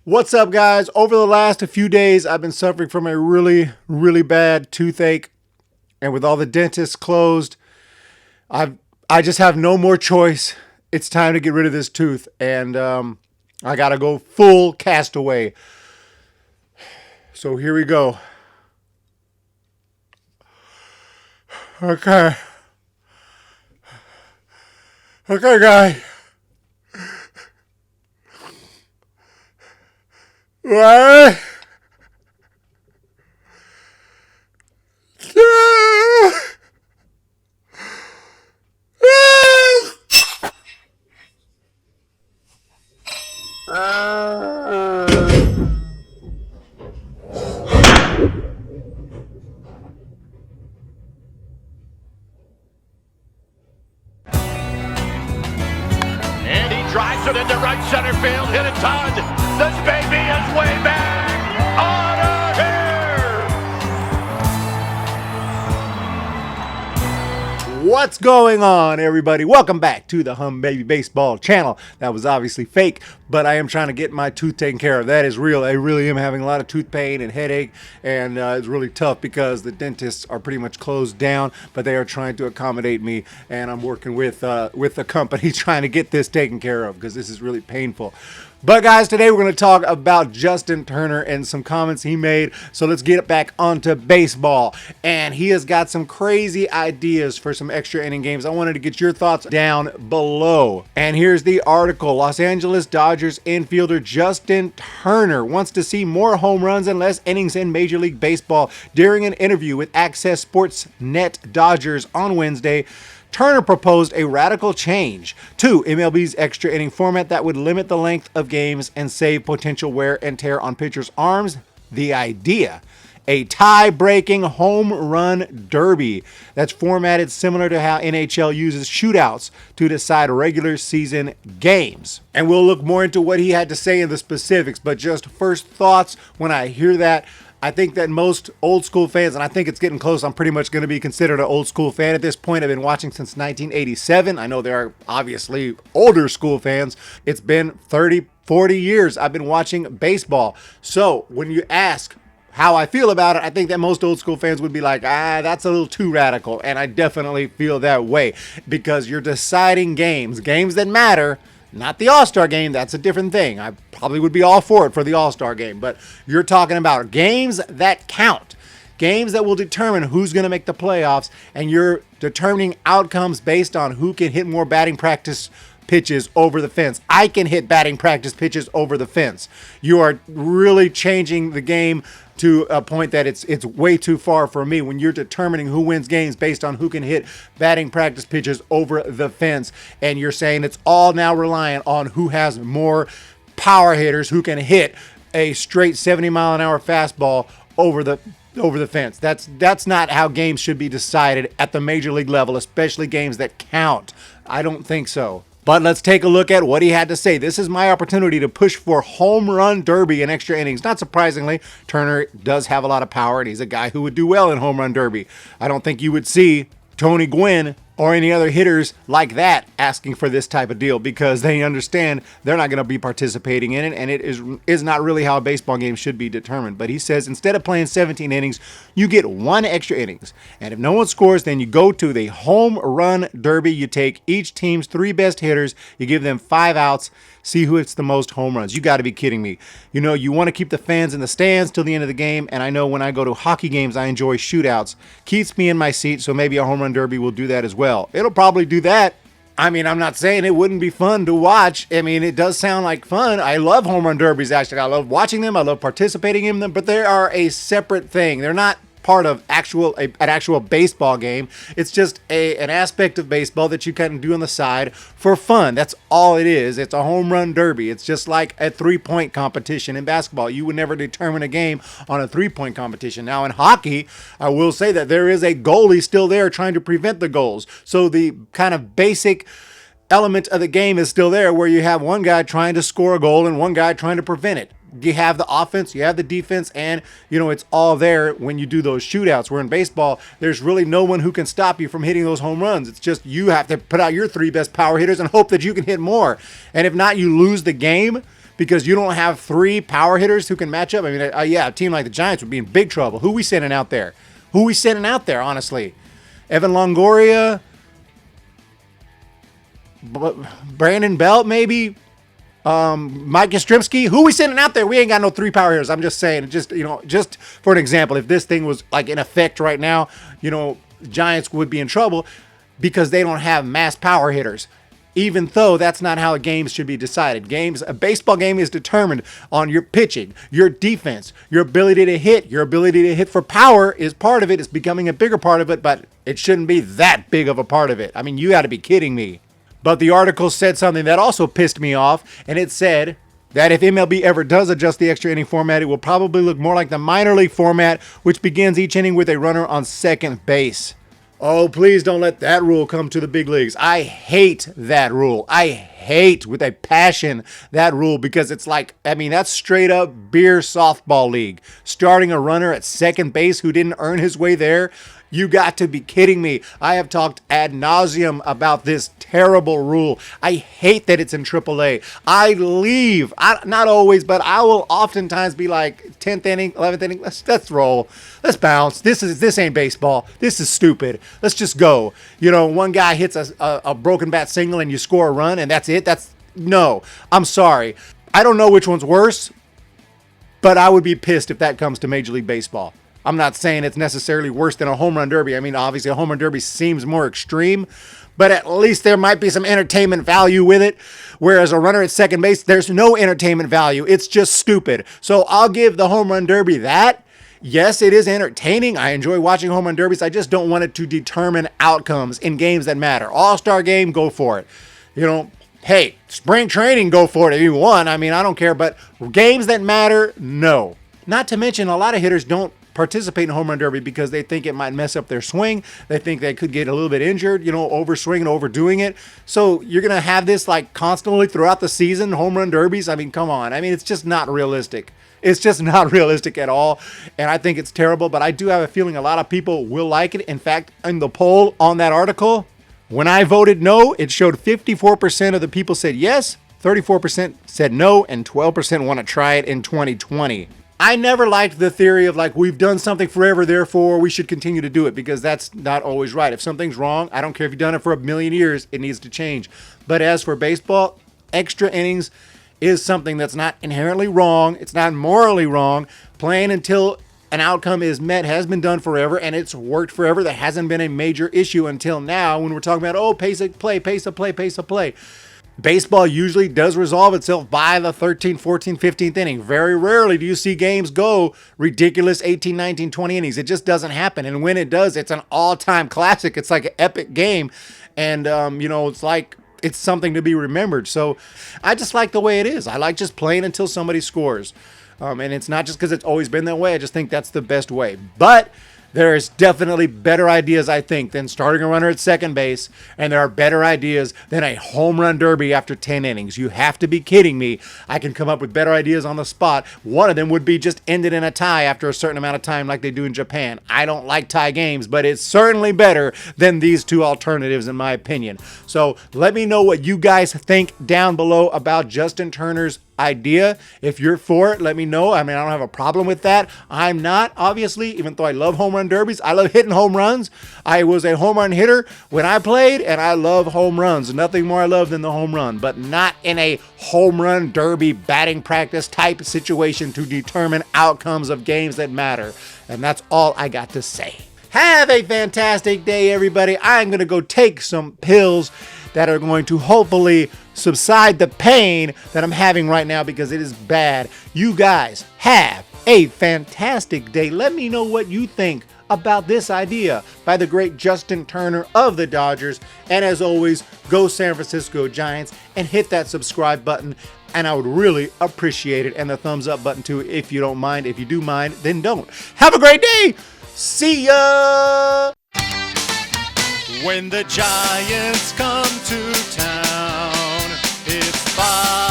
What's up, guys? Over the last few days, I've been suffering from a really bad toothache, and with all the dentists closed, I just have no more choice. It's time to get rid of this tooth, and I gotta go full castaway. So here we go. Okay. Okay, guy. What? And he drives it into right center field, hit it hard. This baby is way back. On here. What's going on, everybody? Welcome back to the Humm Baby Baseball channel. That was obviously fake, but I am trying to get my tooth taken care of. That is real. I really am having a lot of tooth pain and headache, and it's really tough because the dentists are pretty much closed down, but they are trying to accommodate me, and I'm working with the company trying to get this taken care of because this is really painful. But guys, today we're going to talk about Justin Turner and some comments he made. So let's get back onto baseball. And he has got some crazy ideas for some extra inning games. I wanted to get your thoughts down below. And here's the article. Los Angeles Dodgers infielder Justin Turner wants to see more home runs and less innings in Major League Baseball. During an interview with Access Sports Net Dodgers on Wednesday, Turner proposed a radical change to MLB's extra inning format that would limit the length of games and save potential wear and tear on pitchers' arms. The idea: a tie-breaking home run derby that's formatted similar to how NHL uses shootouts to decide regular season games. And we'll look more into what he had to say in the specifics, but just first thoughts when I hear that. I think that most old school fans, and I think it's getting close, I'm pretty much going to be considered an old school fan at this point. I've been watching since 1987. I know there are obviously older school fans. It's been 30, 40 years I've been watching baseball. So when you ask how I feel about it, I think that most old school fans would be like, that's a little too radical. And I definitely feel that way because you're deciding games that matter. Not the All-Star game, that's a different thing. I probably would be all for it for the All-Star game, but you're talking about games that count, games that will determine who's going to make the playoffs, and you're determining outcomes based on who can hit more batting practice pitches over the fence. I can hit batting practice pitches over the fence. You are really changing the game to a point that it's way too far for me when you're determining who wins games based on who can hit batting practice pitches over the fence. And you're saying it's all now reliant on who has more power hitters who can hit a straight 70-mile-an-hour fastball over the fence. That's not how games should be decided at the major league level, especially games that count. I don't think so. But let's take a look at what he had to say. This is my opportunity to push for home run derby in extra innings. Not surprisingly, Turner does have a lot of power, and he's a guy who would do well in home run derby. I don't think you would see Tony Gwynn or any other hitters like that asking for this type of deal because they understand they're not going to be participating in it, and it is not really how a baseball game should be determined. But he says instead of playing 17 innings, you get one extra innings. And if no one scores, then you go to the home run derby. You take each team's 3 best hitters, you give them 5 outs, see who hits the most home runs. You got to be kidding me. You know, you want to keep the fans in the stands till the end of the game, and I know when I go to hockey games, I enjoy shootouts. Keeps me in my seat, so maybe a home run derby will do that as well. It'll probably do that. I mean, I'm not saying it wouldn't be fun to watch. I mean, it does sound like fun. I love home run derbies, actually. I love watching them. I love participating in them, but they are a separate thing. They're not part of an actual baseball game. It's just an aspect of baseball that you can do on the side for fun. That's all it is. It's a home run derby. It's just like a 3-point competition in basketball. You would never determine a game on a 3-point competition. Now in hockey, I will say that there is a goalie still there trying to prevent the goals. So the kind of basic element of the game is still there where you have one guy trying to score a goal and one guy trying to prevent it. You have the offense, you have the defense, and, you know, it's all there when you do those shootouts. Where in baseball, there's really no one who can stop you from hitting those home runs. It's just you have to put out your 3 best power hitters and hope that you can hit more. And if not, you lose the game because you don't have 3 power hitters who can match up. I mean, yeah, a team like the Giants would be in big trouble. Who we sending out there? Honestly? Evan Longoria? Brandon Belt, maybe? Mike Yastrzemski? Who we sending out there? We ain't got no 3 power hitters. I'm just saying, just for an example, if this thing was like in effect right now, Giants would be in trouble because they don't have mass power hitters. Even though that's not how games should be decided. A baseball game is determined on your pitching, your defense, your ability to hit. Your ability to hit for power is part of it. It's becoming a bigger part of it, but it shouldn't be that big of a part of it. I mean, you got to be kidding me. But the article said something that also pissed me off, and it said that if MLB ever does adjust the extra inning format, it will probably look more like the minor league format, which begins each inning with a runner on second base. Oh, please don't let that rule come to the big leagues. I hate that rule. I hate with a passion that rule because it's like, I mean, that's straight up beer softball league. Starting a runner at second base who didn't earn his way there. You got to be kidding me. I have talked ad nauseum about this terrible rule. I hate that it's in AAA. Not always, but I will oftentimes be like 10th inning, 11th inning, let's roll. Let's bounce. This ain't baseball. This is stupid. Let's just go. One guy hits a broken bat single and you score a run and that's it. No, I'm sorry. I don't know which one's worse, but I would be pissed if that comes to Major League Baseball. I'm not saying it's necessarily worse than a home run derby. I mean, obviously a home run derby seems more extreme, but at least there might be some entertainment value with it. Whereas a runner at second base, there's no entertainment value. It's just stupid. So I'll give the home run derby that. Yes, it is entertaining. I enjoy watching home run derbies. I just don't want it to determine outcomes in games that matter. All-star game, go for it. Hey, spring training, go for it if you want. I mean, I don't care, but games that matter, no. Not to mention, a lot of hitters don't participate in home run derby because they think it might mess up their swing. They think they could get a little bit injured, overswing and overdoing it. So you're going to have this like constantly throughout the season, home run derbies. I mean, come on. I mean, it's just not realistic. It's just not realistic at all. And I think it's terrible, but I do have a feeling a lot of people will like it. In fact, in the poll on that article, when I voted no, it showed 54% of the people said yes, 34% said no, and 12% want to try it in 2020. I never liked the theory of like, we've done something forever, therefore we should continue to do it, because that's not always right. If something's wrong, I don't care if you've done it for a million years, it needs to change. But as for baseball, extra innings is something that's not inherently wrong. It's not morally wrong. Playing until an outcome is met has been done forever, and it's worked forever. There hasn't been a major issue until now when we're talking about, pace of play. Baseball usually does resolve itself by the 13th, 14th, 15th inning. Very rarely do you see games go ridiculous 18, 19, 20 innings. It just doesn't happen. And when it does, it's an all-time classic. It's like an epic game. And, it's like it's something to be remembered. So I just like the way it is. I like just playing until somebody scores. And it's not just because it's always been that way. I just think that's the best way. But there's definitely better ideas, I think, than starting a runner at second base. And there are better ideas than a home run derby after 10 innings. You have to be kidding me. I can come up with better ideas on the spot. One of them would be just end it in a tie after a certain amount of time like they do in Japan. I don't like tie games, but it's certainly better than these two alternatives in my opinion. So let me know what you guys think down below about Justin Turner's idea. If you're for it, let me know. I mean, I don't have a problem with that. I'm not, obviously, even though I love home run derbies. I love hitting home runs. I was a home run hitter when I played, and I love home runs. Nothing more I love than the home run, but not in a home run derby batting practice type situation to determine outcomes of games that matter. And that's all I got to say. Have a fantastic day, everybody. I'm going to go take some pills that are going to hopefully subside the pain that I'm having right now because it is bad. You guys have a fantastic day. Let me know what you think about this idea by the great Justin Turner of the Dodgers. And as always, go San Francisco Giants and hit that subscribe button. And I would really appreciate it. And the thumbs up button too, if you don't mind. If you do mind, then don't. Have a great day. See ya. When the Giants come to town, it's 5